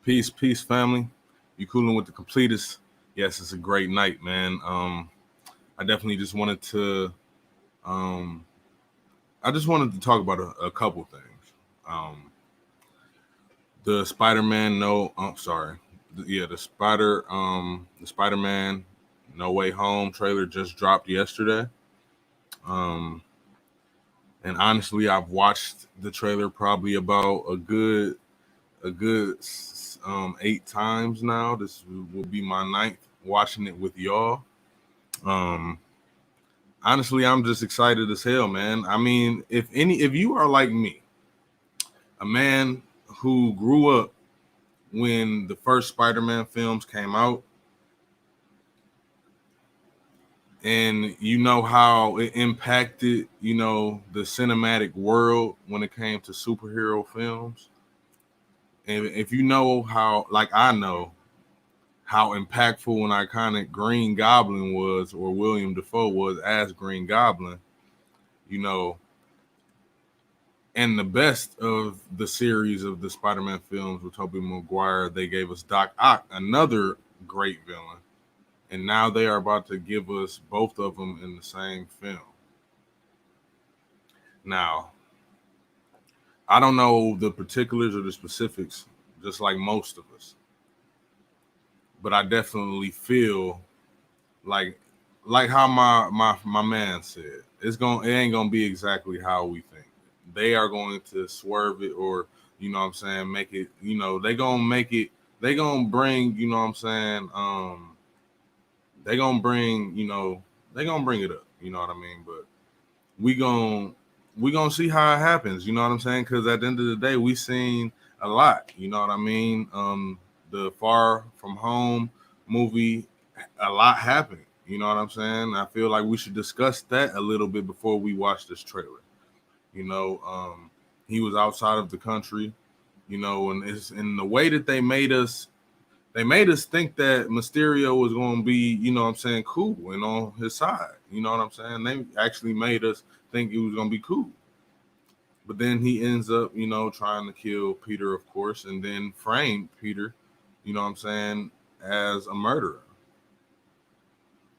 Peace, family. You cooling with the Completist? Yes, it's a great night, man. I definitely just wanted to, um, I just wanted to talk about a couple things. Um, the Spider-Man, no, I'm sorry, the Spider-Man No Way Home trailer just dropped yesterday. Um, and honestly, I've watched the trailer probably about a good 8 times now. This will be my ninth watching it with y'all. Um, Honestly, I'm just excited as hell, man. I mean, if you are like me, a man who grew up when the first Spider-Man films came out, and you know how it impacted, the cinematic world when it came to superhero films, and if you know how, like I know, how impactful and iconic Green Goblin was, or William Dafoe was as Green Goblin, you know, and the best of the series of the Spider-Man films with Tobey Maguire, they gave us Doc Ock, another great villain, and now they are about to give us both of them in the same film. Now, I don't know the particulars or the specifics, just like most of us, but I definitely feel like how my man said, it ain't gonna be exactly how we think. They are going to swerve it, or what I'm saying, make it, they gonna make it, they gonna bring, what I'm saying, they gonna bring, they gonna bring it up, you know what I mean? But we gon' we gonna see how it happens, you know what I'm saying? Because at the end of the day, we seen a lot, you know what I mean? The Far From Home movie, a lot happened. You know what I'm saying? I feel like we should discuss that a little bit before we watch this trailer. You know, he was outside of the country, and it's in the way that they made us think that Mysterio was going to be, what I'm saying, cool and on his side. You know what I'm saying? They actually made us think it was going to be cool. But then he ends up, trying to kill Peter, of course, and then frame Peter, what I'm saying, as a murderer.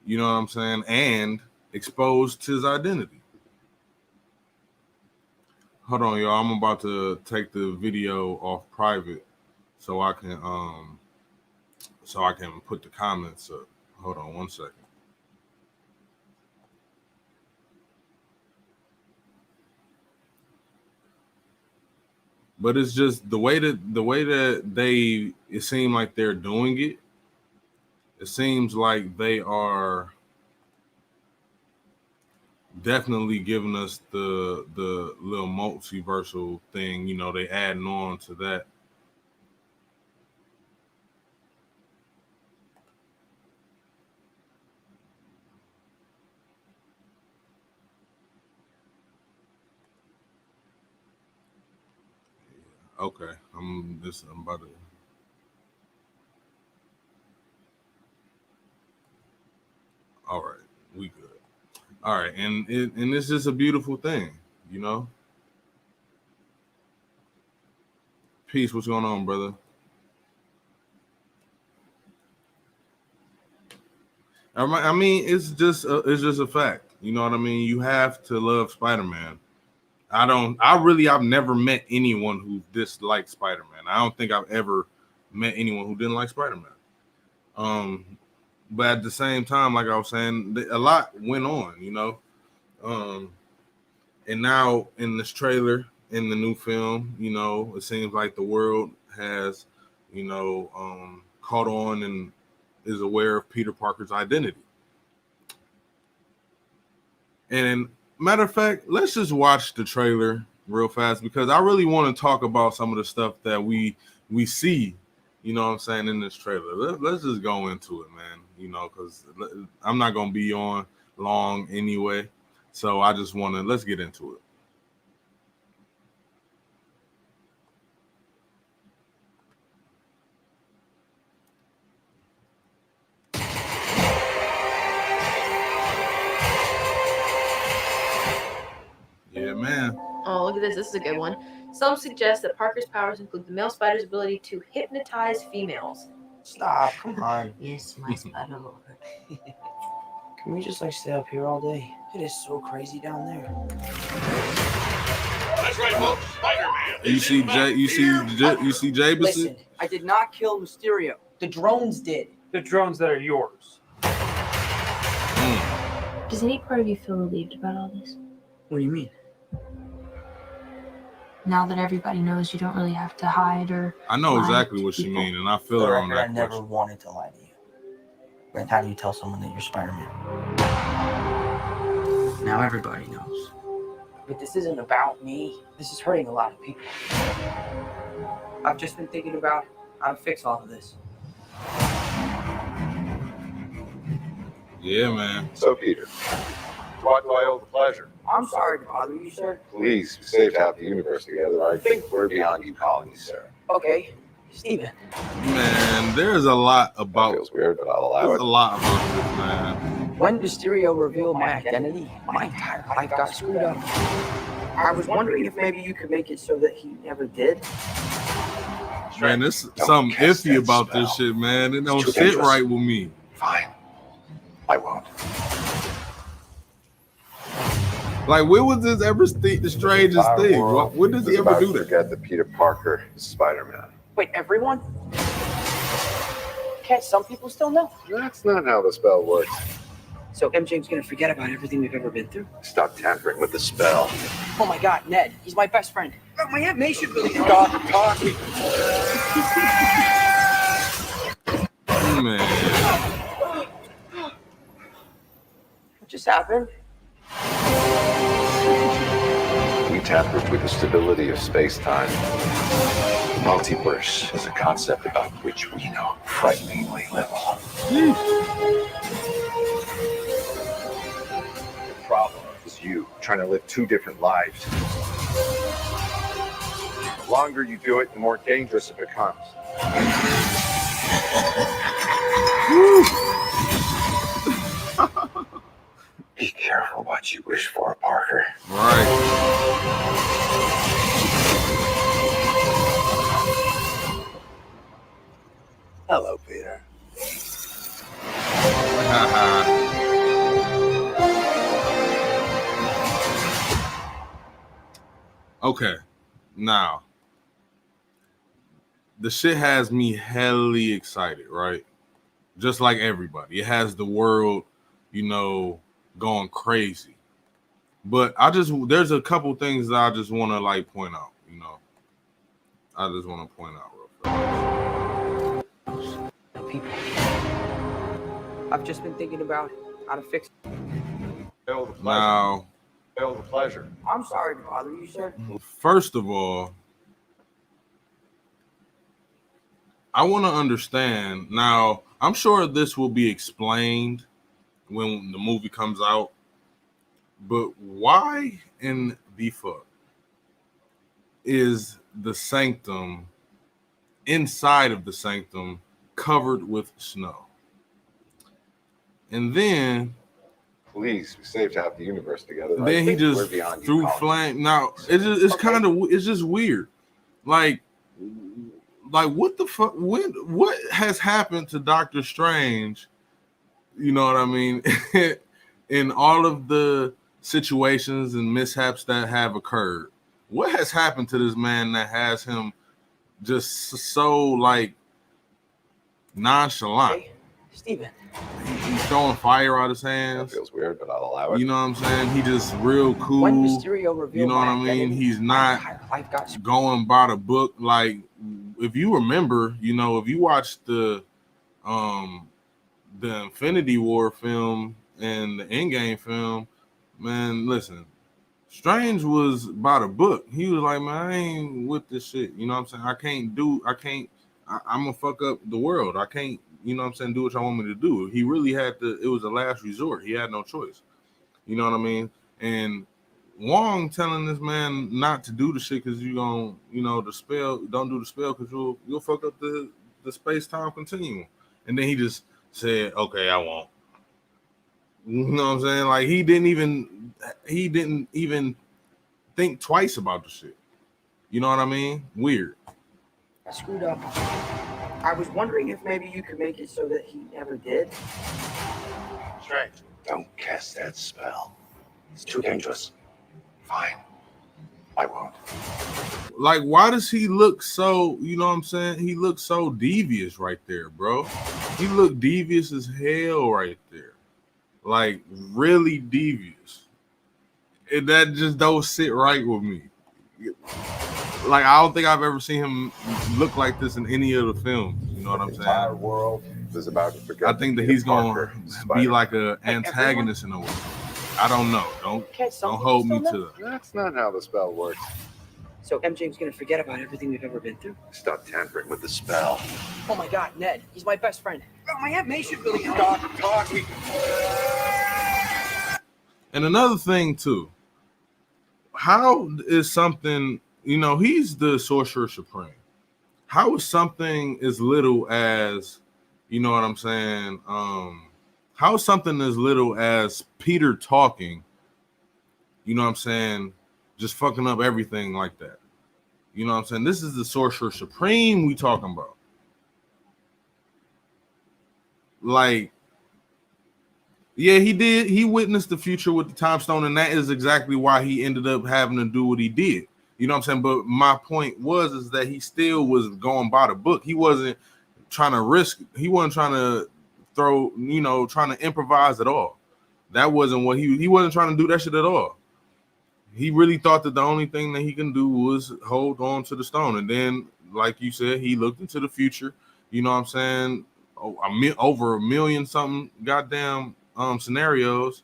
You know what I'm saying? And exposed his identity. Hold on, y'all. I'm about to take the video off private so I can put the comments up. Hold on 1 second. But it's just the way that it seems like they're doing it. It seems like they are definitely giving us the little multiversal thing. They adding on to that. Okay, I'm about to. All right, we good. All right, and it's just a beautiful thing, you know. Peace. What's going on, brother? I mean, it's just a fact. You know what I mean? You have to love Spider-Man. I've never met anyone who disliked Spider-Man. I don't think I've ever met anyone who didn't like Spider-Man. Um, but at the same time, like I was saying, a lot went on, Um, and now in this trailer, in the new film, it seems like the world has, caught on and is aware of Peter Parker's identity. And matter of fact, let's just watch the trailer real fast because I really want to talk about some of the stuff that we see, what I'm saying, in this trailer. Let's just go into it, man. Because I'm not gonna be on long anyway, so I just want to let's get into it. Yeah, man. Oh, look at this. This is a good one. Some suggest that Parker's powers include the male spider's ability to hypnotize females. Stop, come on. Yes, my spider lord. Can we just like stay up here all day? It is so crazy down there. That's right, folks. Spider-Man. You see Jay? You see Jameson? Listen, I did not kill Mysterio. The drones did. The drones that are yours. Does any part of you feel relieved about all this? What do you mean? Now that everybody knows, you don't really have to hide or. I know lie exactly to what you people. mean, and I feel her on I that never question. wanted to lie to you. But how do you tell someone that you're Spider-Man? Now everybody knows. But this isn't about me. This is hurting a lot of people. I've just been thinking about how to fix all of this. Yeah, man. So, Peter, what do I owe the pleasure? I'm sorry to bother you, sir. Please, we saved half the universe together. I think we're beyond you calling me sir. Okay, Steven. Man, there's a lot That about. feels weird, but I'll allow There's it. a lot about this, man. When Mysterio revealed my identity, my entire life got screwed up. I was wondering if maybe you could make it so that he never did. Man, there's Don't something cast iffy that about this spell. shit, man. It don't too sit dangerous. right with me. Fine. I won't. Like, when was this ever the strangest Our thing? world When does he is ever about do to that? forget that Peter Parker is Spider-Man. Wait, everyone? Can't some people still know? That's not how the spell works. So MJ's gonna forget about everything we've ever been through? Stop tampering with the spell. Oh my god, Ned, he's my best friend. My Aunt May should really Stop talking. Man, What just happened? We tampered with the stability of space-time. Multiverse is a concept about which we know frighteningly little. The problem is you trying to live two different lives. The longer you do it, the more dangerous it becomes. Be careful what you wish for, Parker. right. Hello, Peter. Okay, now the shit has me hellly excited, right? Just like everybody, it has the world, going crazy. But there's a couple things that I just want to like point out. I just want to point out real fast. People. I've just been thinking about how to fix. Feel the pleasure. Now, Feel the pleasure. I'm sorry to bother you, sir. first of all, I want to understand. Now, I'm sure this will be explained when the movie comes out, but why in the fuck is the sanctum, inside of the sanctum, covered with snow? And then Please, we saved half the universe together. I then he think we're just beyond you threw calling me flame. Now it's just weird. Like what the fuck? What has happened to Doctor Strange? You know what I mean? In all of the situations and mishaps that have occurred, what has happened to this man that has him just so like nonchalant? Hey, Steven. He's throwing fire out his That hands. feels weird, but I'll allow it. You know what I'm saying? He just real cool. When Mysterio revealed You know what my I mean? identity, He's my not entire life got screwed. going by the book. Like, if you remember, if you watched the Infinity War film and the Endgame film, man, listen, Strange was by the book. He was like, man, I ain't with this shit. You know what I'm saying? I'm gonna fuck up the world. I can't, do what y'all want me to do. He really had to, it was the last resort. He had no choice. You know what I mean? And Wong telling this man not to do the shit because you gonna, the spell, don't do the spell because you'll fuck up the space-time continuum. And then he just said, okay, I won't. You know what I'm saying? Like he didn't even think twice about the shit. You know what I mean? Weird. I screwed up. I was wondering if maybe you could make it so that he never did. Strange. Don't cast that spell. It's too dangerous. Fine. I won't. Like, why does he look so, you know what I'm saying? He looks so devious right there, bro. He looked devious as hell right there. Like, really devious. And that just don't sit right with me. Like, I don't think I've ever seen him look like this in any of the films. You know what I'm The entire saying? world is about to forget. I think that Peter he's going Parker, to be Spider-Man. like an antagonist in a way. I don't know. Okay, some Don't people hold me still to know. that. That's not how the spell works. So MJ's gonna forget about everything we've ever been through. Stop tampering with the spell. Oh my God, Ned, he's my best friend. Oh, my Aunt May should really Stop talking. And another thing too, how is something, you know, he's the Sorcerer Supreme. How is something as little as, you know what I'm saying? How is something as little as Peter talking, you know what I'm saying, just fucking up everything like that? You know what I'm saying? This is the Sorcerer Supreme we talking about. Like, yeah, he did. He witnessed the future with the time stone, and that is exactly why he ended up having to do what he did. You know what I'm saying? But my point is that he still was going by the book. He wasn't trying to risk. He wasn't trying to throw, you know, trying to improvise at all. That wasn't what he wasn't trying to do that shit at all. He really thought that the only thing that he can do was hold on to the stone. And then, like you said, he looked into the future. You know what I'm saying? Over a million something goddamn scenarios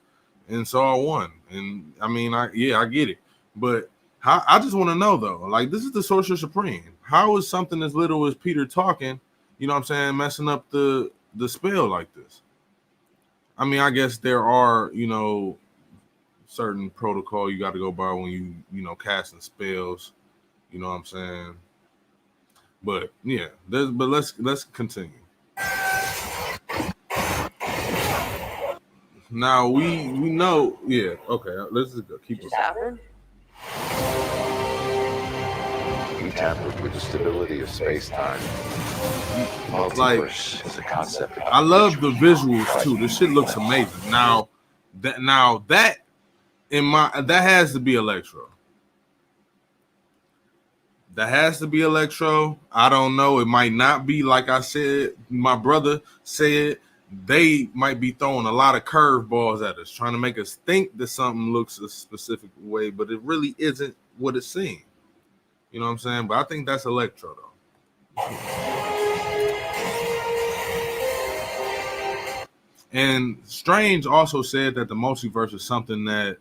and saw one. And I mean, I get it. But I just want to know though, like, this is the Sorcerer Supreme. How is something as little as Peter talking, you know what I'm saying, messing up the spell like this? I mean, I guess there are, you know, certain protocol you got to go by when you know, casting spells, you know what I'm saying? But yeah, but let's continue. Now we know, yeah, okay, let's just go, keep it. happened. You tampered with the stability of space-time. Like, Multiverse is a concept. I love the visuals too. This shit looks amazing. Now that has to be Electro. That has to be Electro. I don't know. It might not be. Like I said, my brother said, they might be throwing a lot of curveballs at us, trying to make us think that something looks a specific way, but it really isn't what it seems. You know what I'm saying? But I think that's Electro, though. And Strange also said that the multiverse is something that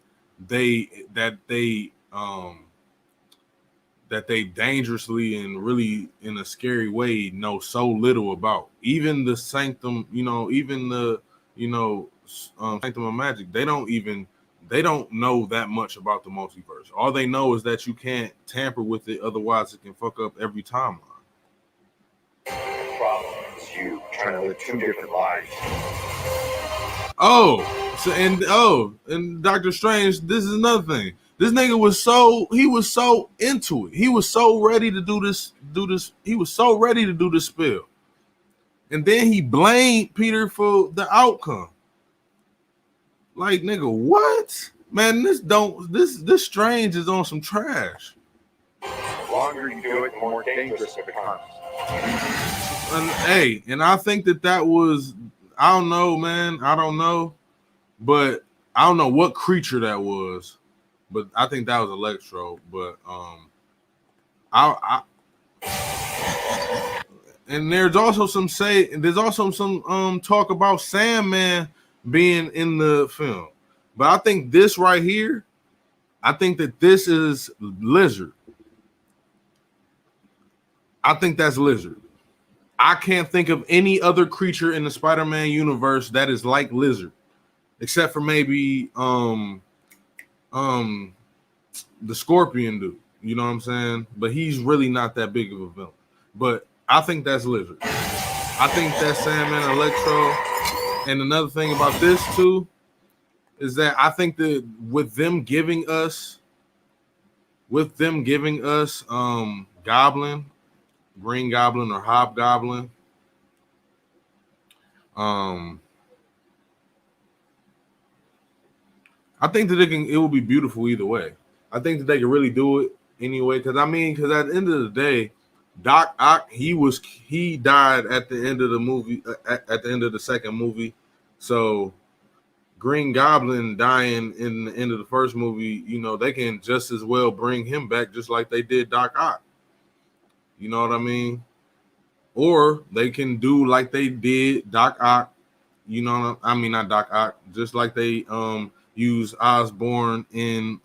they dangerously and really in a scary way know so little about. Even the Sanctum, you know, even the, you know, Sanctum of Magic, they don't know that much about the multiverse. All they know is that you can't tamper with it, otherwise it can fuck up every timeline. The problem is you trying to live two different lives. And Doctor Strange, this is another thing. This nigga was so into it. He was so ready to do this. He was so ready to do this spell. And then he blamed Peter for the outcome. Like, nigga, what? Man, this Strange is on some trash. The longer you do it, the more dangerous it becomes. And I think that was, I don't know, man. I don't know. But I don't know what creature that was. But I think that was Electro. But and there's also some talk about Sandman being in the film. But I think this right here, I think that this is Lizard. I think that's Lizard. I can't think of any other creature in the Spider-Man universe that is like Lizard, except for maybe the Scorpion dude. You know what I'm saying? But he's really not that big of a villain. But I think that's Lizard. I think that's Sandman, Electro. And another thing about this too is that I think that with them giving us with them giving us Goblin, Green Goblin or Hobgoblin. I think that it will be beautiful either way. I think that they can really do it anyway. Because at the end of the day, Doc Ock, he died at the end of the movie, at the end of the second movie. So Green Goblin dying in the end of the first movie, they can just as well bring him back just like they did Doc Ock. You know what I mean? Or they can do like they did Doc Ock. Not Doc Ock, just like they use Osborn in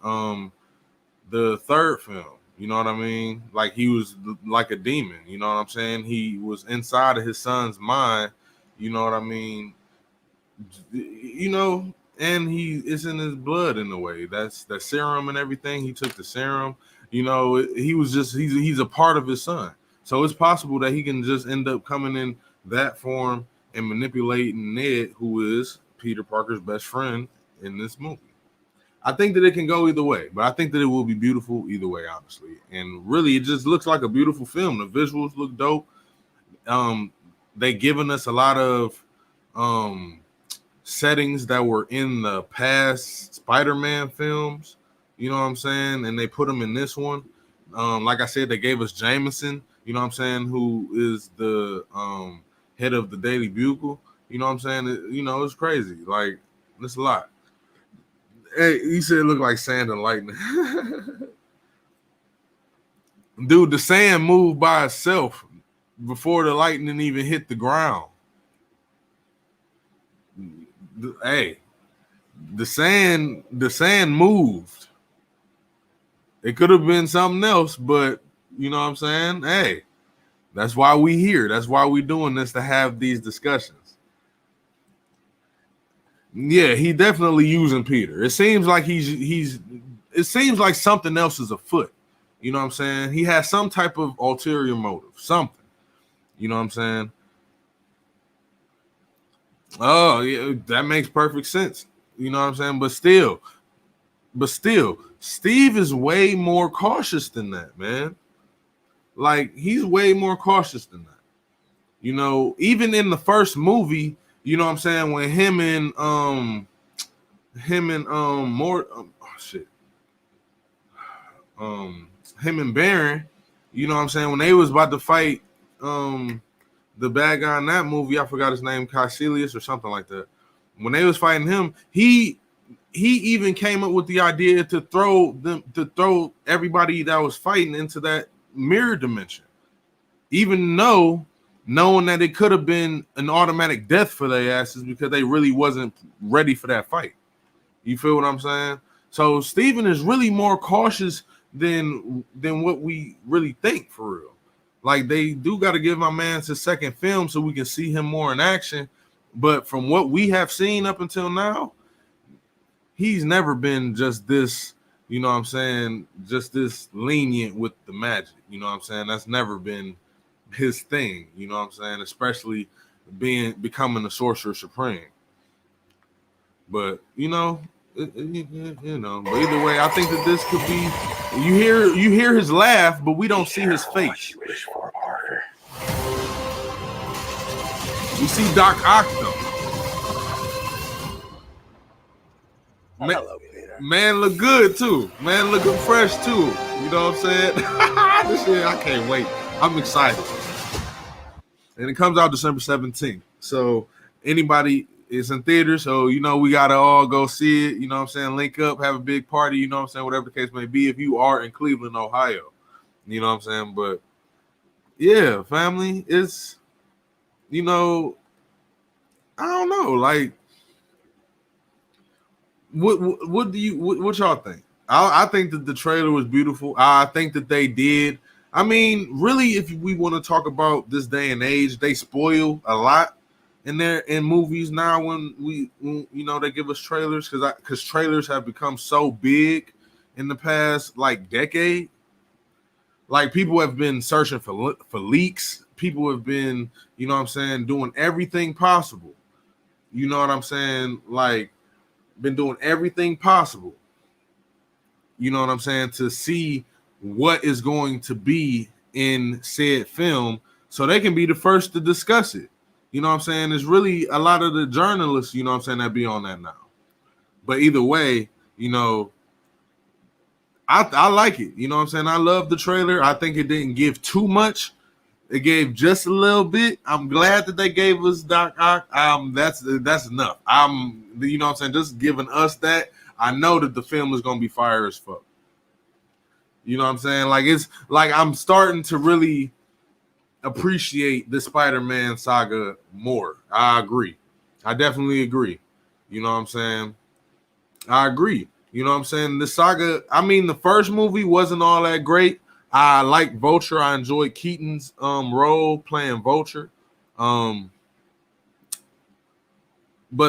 the third film. You know what I mean? Like he was like a demon. You know what I'm saying? He was inside of his son's mind. You know what I mean? And he is in his blood in a way. That's the serum and everything. He took the serum. He's a part of his son. So it's possible that he can just end up coming in that form and manipulating Ned, who is Peter Parker's best friend in this movie. I think that it can go either way, but I think that it will be beautiful either way, honestly. And really, it just looks like a beautiful film. The visuals look dope. They given us a lot of settings that were in the past Spider-Man films. You know what I'm saying? And they put them in this one. Like I said, they gave us Jameson, you know what I'm saying, who is the head of the Daily Bugle. You know what I'm saying? It's crazy. Like, it's a lot. Hey, he said it looked like sand and lightning. Dude, the sand moved by itself before the lightning even hit the ground. Hey, the sand moved. It could have been something else, but you know what I'm saying? Hey, that's why we here. That's why we doing this, to have these discussions. Yeah, he definitely using Peter. It seems like it seems like something else is afoot. You know what I'm saying? He has some type of ulterior motive, something. You know what I'm saying? Oh, yeah, that makes perfect sense. You know what I'm saying? But still, Steve is way more cautious than that, man. Like, he's way more cautious than that. Even in the first movie, you know what I'm saying, when him and him and Baron, you know what I'm saying, when they was about to fight the bad guy in that movie, I forgot his name, Caecilius or something like that. When they was fighting him, he even came up with the idea to throw everybody that was fighting into that mirror dimension, even knowing that it could have been an automatic death for their asses because they really wasn't ready for that fight. You feel what I'm saying? So Steven is really more cautious than what we really think, for real. Like, they do got to give my man his second film so we can see him more in action. But from what we have seen up until now, he's never been just this, you know what I'm saying, just this lenient with the magic. You know what I'm saying? That's never been his thing, you know what I'm saying, especially becoming the Sorcerer Supreme. But but either way, I think that this could be, you hear his laugh, but we don't see his face. You wish for, Parker. We see Doc Ock though. Hello, Peter. Man look good too. Man looking fresh too. You know what I'm saying? This shit, I can't wait. I'm excited. And it comes out December 17th. So anybody is in theaters, so we gotta all go see it. You know what I'm saying? Link up, have a big party, you know what I'm saying, whatever the case may be, if you are in Cleveland, Ohio. You know what I'm saying? But yeah, family, it's I don't know, like, what y'all think? I think that the trailer was beautiful. I think that they did. I mean, really, if we want to talk about this day and age, they spoil a lot in movies now when they give us trailers, because trailers have become so big in the past like decade. Like, people have been searching for leaks. People have been, you know what I'm saying, doing everything possible. You know what I'm saying? Like, been doing everything possible. You know what I'm saying? To see what is going to be in said film so they can be the first to discuss it. You know what I'm saying? There's really a lot of the journalists, you know what I'm saying, that be on that now. But either way, you know, I like it. You know what I'm saying? I love the trailer. I think it didn't give too much. It gave just a little bit. I'm glad that they gave us Doc Ock. That's enough. You know what I'm saying? Just giving us that. I know that the film is gonna be fire as fuck. You know what I'm saying? Like it's like I'm starting to really appreciate the Spider-Man saga more. I agree. I definitely agree. You know what I'm saying? I agree. You know what I'm saying? The saga, I mean, the first movie wasn't all that great. I like Vulture. I enjoyed Keaton's role playing Vulture. But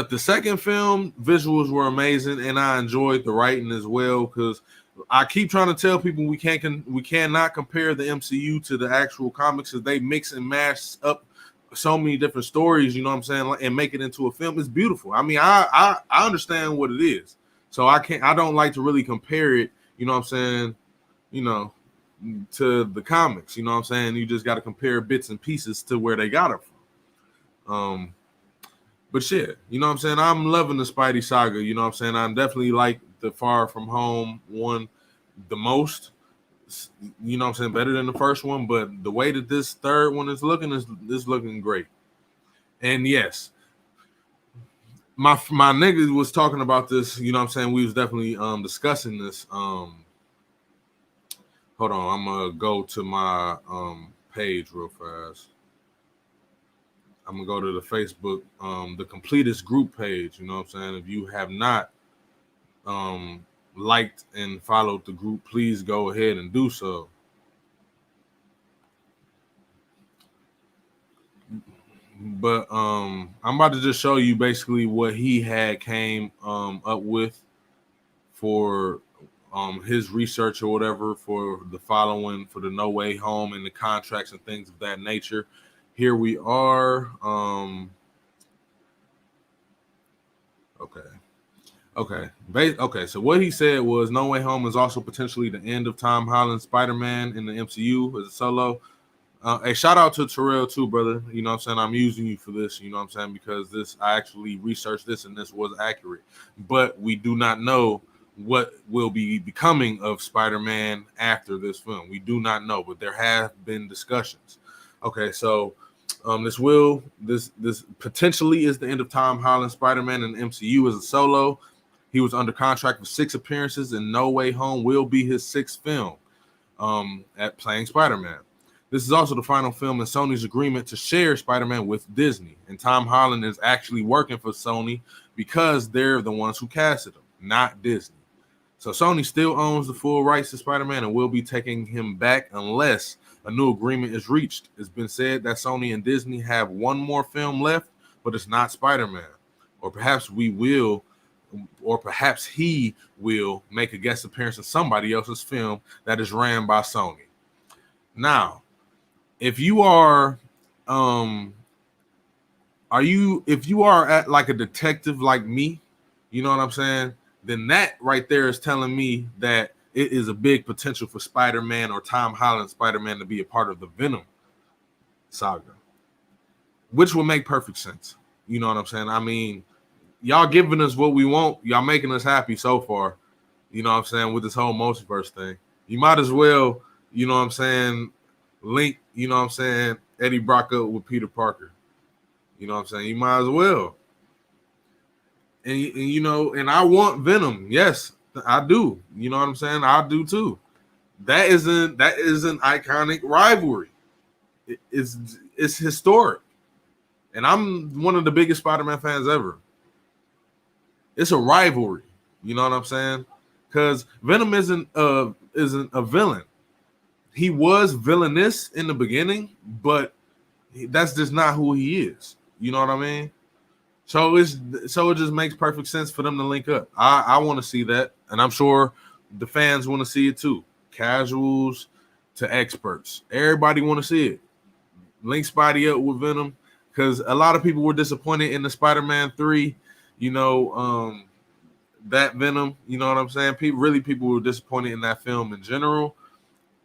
the second film, visuals were amazing, and I enjoyed the writing as well, because I keep trying to tell people we cannot compare the MCU to the actual comics, because they mix and mash up so many different stories, you know what I'm saying, and make it into a film. It's beautiful. I mean, I understand what it is. So I don't like to really compare it, you know what I'm saying, you know, to the comics, you know what I'm saying? You just got to compare bits and pieces to where they got it from. But shit, you know what I'm saying? I'm loving the Spidey saga, you know what I'm saying? I'm definitely like the Far From Home one the most, you know what I'm saying, better than the first one, but the way that this third one is looking is looking great. And yes, my nigga was talking about this, you know what I'm saying? We was definitely discussing this. Hold on, I'm gonna go to my page real fast. I'm gonna go to the Facebook, the Completist group page. You know what I'm saying? If you have not liked and followed the group, please go ahead and do so. But I'm about to just show you basically what he had came up with for his research or whatever for the following, for the No Way Home and the contracts and things of that nature. Here we are. Okay. So what he said was No Way Home is also potentially the end of Tom Holland's Spider-Man in the MCU as a solo. Hey, shout out to Terrell too, brother. You know what I'm saying? I'm using you for this, you know what I'm saying? Because I actually researched this and this was accurate. But we do not know what will be becoming of Spider-Man after this film. We do not know, but there have been discussions. Okay, so this potentially is the end of Tom Holland's Spider-Man in the MCU as a solo. He was under contract for 6 appearances, and No Way Home will be his 6th film at playing Spider-Man. This is also the final film in Sony's agreement to share Spider-Man with Disney, and Tom Holland is actually working for Sony because they're the ones who casted him, not Disney. So Sony still owns the full rights to Spider-Man and will be taking him back unless a new agreement is reached. It's been said that Sony and Disney have one more film left, but it's not Spider-Man. Or perhaps he will make a guest appearance in somebody else's film that is ran by Sony. Now, if you are at like a detective like me, you know what I'm saying? Then that right there is telling me that it is a big potential for Spider-Man or Tom Holland Spider-Man to be a part of the Venom saga, which will make perfect sense. You know what I'm saying? I mean, y'all giving us what we want. Y'all making us happy so far. You know what I'm saying? With this whole multiverse thing, you might as well, you know what I'm saying, link, you know what I'm saying, Eddie Brock up with Peter Parker. You know what I'm saying? You might as well. And you know, and I want Venom. Yes, I do. You know what I'm saying? I do too. That is an iconic rivalry. It's historic. And I'm one of the biggest Spider-Man fans ever. It's a rivalry. You know what I'm saying? Because Venom isn't a villain. He was villainous in the beginning, but that's just not who he is. You know what I mean? So it just makes perfect sense for them to link up. I want to see that, and I'm sure the fans want to see it too. Casuals to experts, everybody want to see it. Link Spidey up with Venom, because a lot of people were disappointed in the Spider-Man 3. You know, that Venom. You know what I'm saying? People were disappointed in that film in general.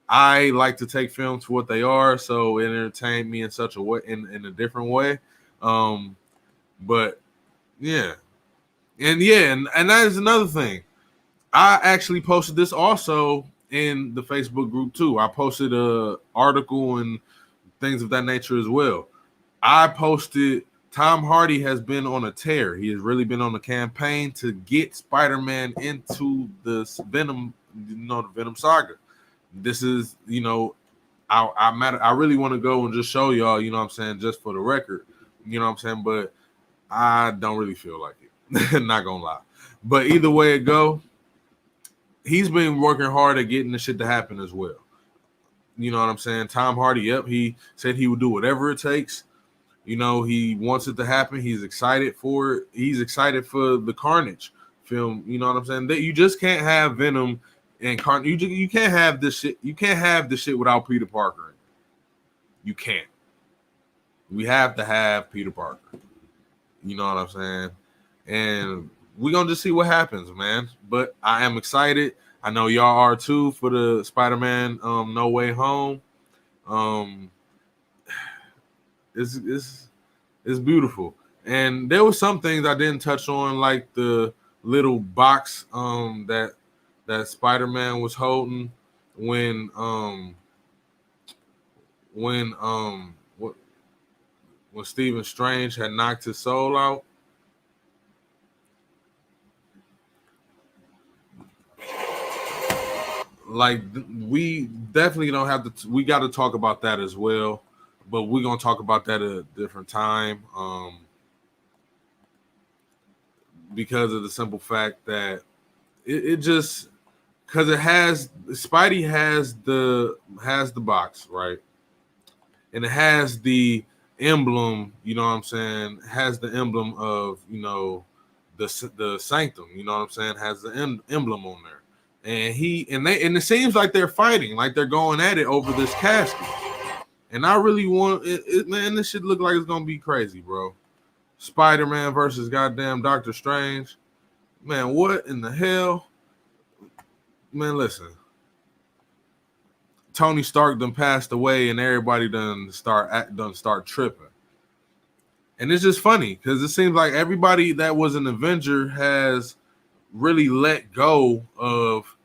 I like to take films for what they are, so it entertained me in such a way, in a different way. But yeah, and that is another thing. I actually posted this also in the Facebook group too. I posted a article and things of that nature as well. I posted Tom Hardy has been on a tear. He has really been on a campaign to get Spider-Man into the Venom, the Venom saga. This is, I really want to go and just show y'all, you know what I'm saying, just for the record, you know what I'm saying, but I don't really feel like it. Not gonna lie. But either way it go, he's been working hard at getting the shit to happen as well. You know what I'm saying? Tom Hardy, yep, he said he would do whatever it takes. You know, he wants it to happen. He's excited for it. He's excited for the Carnage film. You know what I'm saying? That you just can't have Venom and Carnage. You can't have this shit. You can't have this shit without Peter Parker. You can't. We have to have Peter Parker. You know what I'm saying? And we're gonna just see what happens, man. But I am excited. I know y'all are too for the Spider-Man No Way Home. It's beautiful. And there were some things I didn't touch on, like the little box that Spider-Man was holding when Stephen Strange had knocked his soul out. Like, we definitely don't have to. We got to talk about that as well, but we're gonna talk about that at a different time. Because of the simple fact that it just, because it has, Spidey has the box, right, and it has the emblem. You know what I'm saying? It has the emblem of the sanctum. You know what I'm saying? Has the emblem on there. And it seems like they're fighting, like they're going at it over this casket. And I really want it, man. This shit look like it's gonna be crazy, bro. Spider-Man versus goddamn Doctor Strange. Man, what in the hell? Man, listen. Tony Stark done passed away, and everybody done start tripping. And it's just funny because it seems like everybody that was an Avenger has really let go of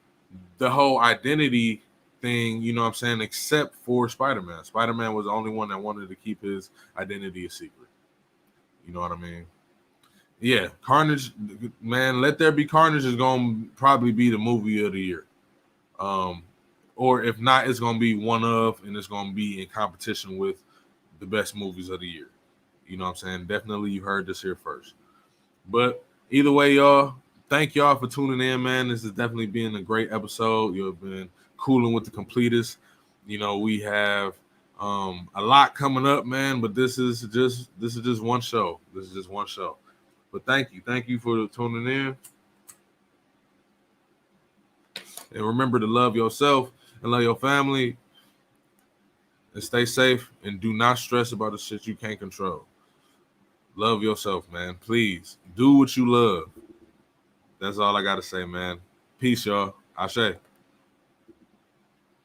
the whole identity thing, you know what I'm saying, except for Spider-Man. Spider-Man was the only one that wanted to keep his identity a secret. You know what I mean? Yeah, Carnage, man, Let There Be Carnage is going to probably be the movie of the year. Or if not, it's going to be one of, and it's going to be in competition with the best movies of the year. You know what I'm saying? Definitely you heard this here first. But either way, y'all, thank y'all for tuning in, man. This has definitely been a great episode. You've been cooling with the Completists. You know, we have a lot coming up, man, but this is just one show. This is just one show. But thank you for tuning in. And remember to love yourself and love your family. And stay safe and do not stress about the shit you can't control. Love yourself, man. Please do what you love. That's all I got to say, man. Peace, y'all. Ashe.